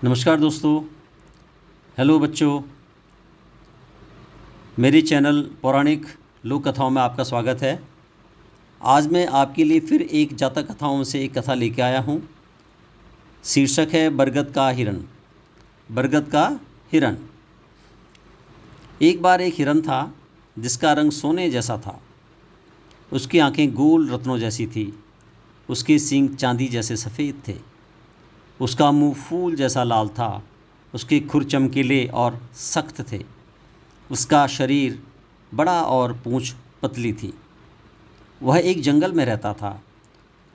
नमस्कार दोस्तों। हेलो बच्चों। मेरे चैनल पौराणिक लोक कथाओं में आपका स्वागत है। आज मैं आपके लिए फिर एक जातक कथाओं में से एक कथा लेके आया हूँ। शीर्षक है बरगद का हिरण। बरगद का हिरण। एक बार एक हिरण था जिसका रंग सोने जैसा था। उसकी आंखें गोल रत्नों जैसी थी। उसके सींग चांदी जैसे सफ़ेद थे। उसका मुंह फूल जैसा लाल था। उसके खुर चमकीले और सख्त थे। उसका शरीर बड़ा और पूंछ पतली थी। वह एक जंगल में रहता था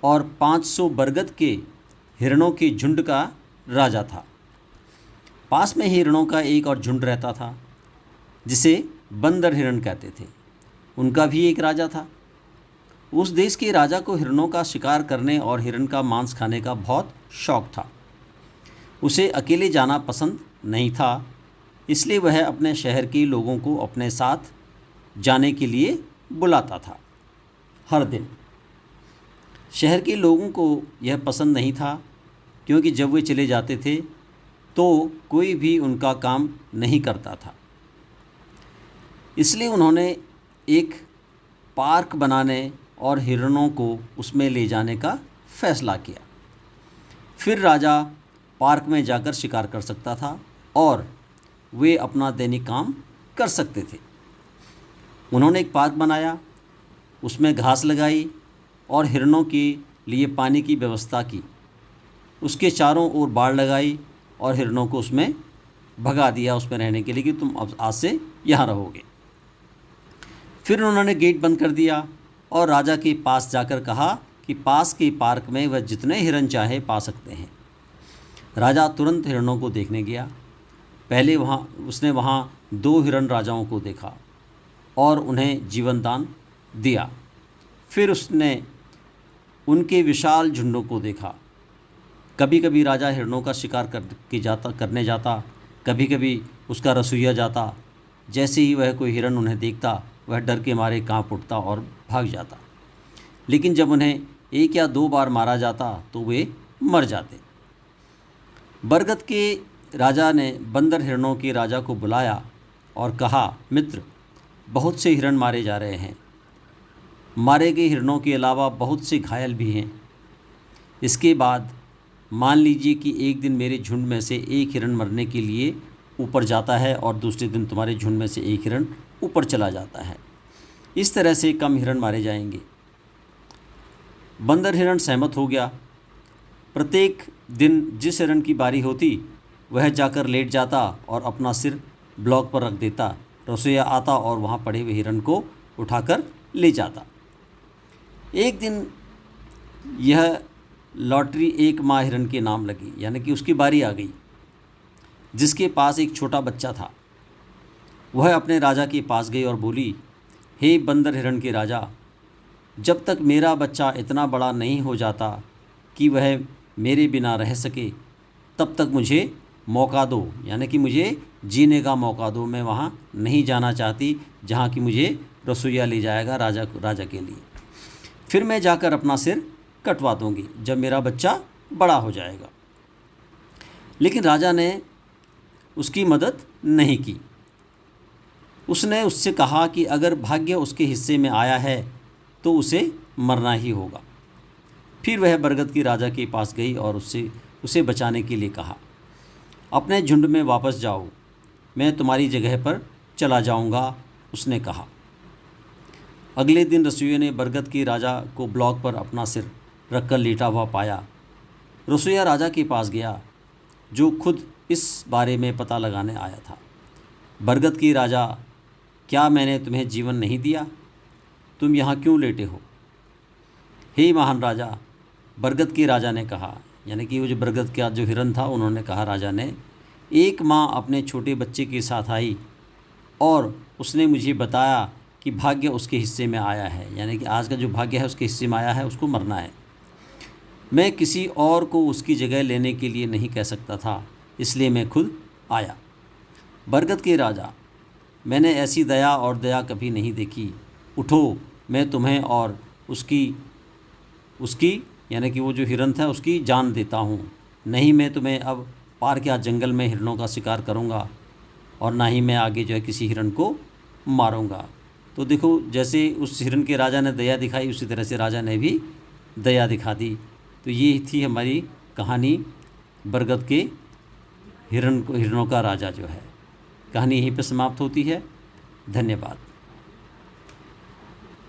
और 500 बरगद के हिरणों के झुंड का राजा था। पास में ही हिरणों का एक और झुंड रहता था जिसे बंदर हिरण कहते थे। उनका भी एक राजा था। उस देश के राजा को हिरणों का शिकार करने और हिरण का मांस खाने का बहुत शौक था। उसे अकेले जाना पसंद नहीं था, इसलिए वह अपने शहर के लोगों को अपने साथ जाने के लिए बुलाता था। हर दिन शहर के लोगों को यह पसंद नहीं था, क्योंकि जब वे चले जाते थे तो कोई भी उनका काम नहीं करता था। इसलिए उन्होंने एक पार्क बनाने और हिरणों को उसमें ले जाने का फैसला किया। फिर राजा पार्क में जाकर शिकार कर सकता था और वे अपना दैनिक काम कर सकते थे। उन्होंने एक पार्क बनाया, उसमें घास लगाई और हिरणों के लिए पानी की व्यवस्था की। उसके चारों ओर बाड़ लगाई और हिरणों को उसमें भगा दिया उसमें रहने के लिए कि तुम अब आज से यहाँ रहोगे। फिर उन्होंने गेट बंद कर दिया और राजा के पास जाकर कहा कि पास के पार्क में वह जितने हिरण चाहे पा सकते हैं। राजा तुरंत हिरणों को देखने गया। पहले उसने वहाँ 2 हिरण राजाओं को देखा और उन्हें जीवन दान दिया। फिर उसने उनके विशाल झुंडों को देखा। कभी कभी राजा हिरणों का शिकार करने जाता, कभी कभी उसका रसोइया जाता। जैसे ही वह कोई हिरण उन्हें देखता, वह डर के मारे कांप उठता और भाग जाता। लेकिन जब उन्हें 1 या 2 बार मारा जाता तो वे मर जाते। बरगद के राजा ने बंदर हिरणों के राजा को बुलाया और कहा, मित्र, बहुत से हिरण मारे जा रहे हैं। मारे गए हिरणों के अलावा बहुत से घायल भी हैं। इसके बाद मान लीजिए कि एक दिन मेरे झुंड में से एक हिरण मरने के लिए ऊपर जाता है और दूसरे दिन तुम्हारे झुंड में से एक हिरण ऊपर चला जाता है। इस तरह से कम हिरण मारे जाएंगे। बंदर हिरण सहमत हो गया। प्रत्येक दिन जिस हिरण की बारी होती वह जाकर लेट जाता और अपना सिर ब्लॉक पर रख देता। रसोइया आता और वहाँ पड़े हुए हिरण को उठाकर ले जाता। एक दिन यह लॉटरी एक माँ हिरण के नाम लगी, यानी कि उसकी बारी आ गई, जिसके पास एक छोटा बच्चा था। वह अपने राजा के पास गई और बोली, हे बंदर हिरण के राजा, जब तक मेरा बच्चा इतना बड़ा नहीं हो जाता कि वह मेरे बिना रह सके, तब तक मुझे मौका दो, यानी कि मुझे जीने का मौका दो। मैं वहाँ नहीं जाना चाहती जहाँ कि मुझे रसोइया ले जाएगा राजा के लिए। फिर मैं जाकर अपना सिर कटवा दूँगी जब मेरा बच्चा बड़ा हो जाएगा। लेकिन राजा ने उसकी मदद नहीं की। उसने उससे कहा कि अगर भाग्य उसके हिस्से में आया है तो उसे मरना ही होगा। फिर वह बरगद की राजा के पास गई और उसे बचाने के लिए कहा, अपने झुंड में वापस जाओ, मैं तुम्हारी जगह पर चला जाऊंगा। उसने कहा। अगले दिन रसोइया ने बरगद के राजा को ब्लॉक पर अपना सिर रखकर लेटा हुआ पाया। रसोइया राजा के पास गया, जो खुद इस बारे में पता लगाने आया था। बरगद की राजा, क्या मैंने तुम्हें जीवन नहीं दिया? तुम यहाँ क्यों लेटे हो? हे महान राजा, बरगद के राजा ने कहा, यानी कि वो जो बरगद का जो हिरण था, उन्होंने कहा राजा ने, एक माँ अपने छोटे बच्चे के साथ आई और उसने मुझे बताया कि भाग्य उसके हिस्से में आया है, यानी कि आज का जो भाग्य है उसके हिस्से में आया है, उसको मरना है। मैं किसी और को उसकी जगह लेने के लिए नहीं कह सकता था, इसलिए मैं खुद आया। बरगद के राजा, मैंने ऐसी दया और दया कभी नहीं देखी। उठो, मैं तुम्हें और उसकी यानी कि वो जो हिरण था उसकी जान देता हूँ। नहीं, मैं तुम्हें अब पार क्या जंगल में हिरणों का शिकार करूँगा और ना ही मैं आगे जो है किसी हिरण को मारूँगा। तो देखो जैसे उस हिरण के राजा ने दया दिखाई, उसी तरह से राजा ने भी दया दिखा दी। तो ये थी हमारी कहानी बरगद के हिरणों का राजा जो है। कहानी यहीं पर समाप्त होती है। धन्यवाद।